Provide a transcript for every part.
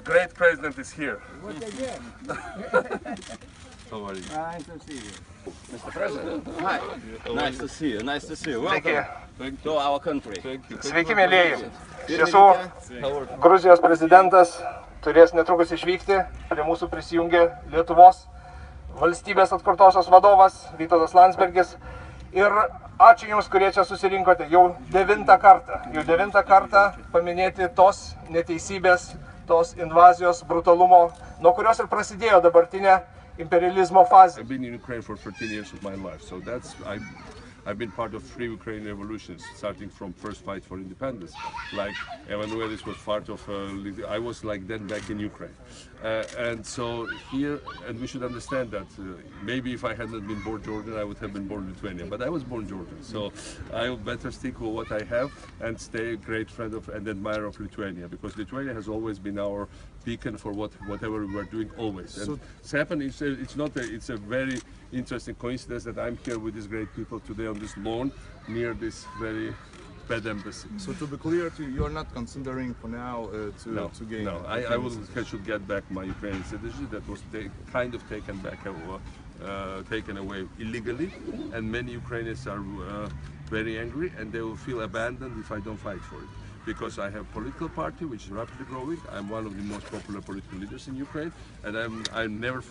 Great president is here. What again? How are you? Nice to see you. Mr. President, hi. Nice to see you. Nice to see you. Sveiki. Welcome to our country. Sveiki, mėlyjeji. Iš tiesų, Gruzijos prezidentas turės netrukus išvykti. Prie mūsų prisijungė Lietuvos valstybės atkurtosios vadovas Vytautas Landsbergis. Ir ačiū Jums, kurie čia susirinkote jau 9 kartą. Jau 9 kartą paminėti tos neteisybės, tos invazijos, brutalumo, nuo kurios ir prasidėjo dabartinė imperializmo fazė. I've been in Ukraine for 13 years of my life, so I've been part of 3 Ukrainian revolutions, starting from first fight for independence. Like Emanuelis was part of, I was like then back in Ukraine. And so here, and we should understand that maybe if I had not been born Georgian, I would have been born Lithuanian, but I was born Georgian. So I would better stick with what I have and stay a great friend of and admirer of Lithuania, because Lithuania has always been our beacon for whatever we are doing always. And it's happened, it's a very interesting coincidence that I'm here with these great people today on this lawn near this very bad embassy. So to be clear to you, you're not considering for now to gain... No, I should get back my Ukrainian citizenship that was kind of taken back, taken away illegally, and many Ukrainians are very angry and they will feel abandoned if I don't fight for it. Because I have a political party which is rapidly growing. I'm one of the most popular political leaders in Ukraine, and I'm never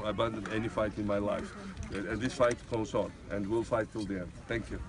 abandoned any fight in my life. And this fight goes on, and we'll fight till the end. Thank you.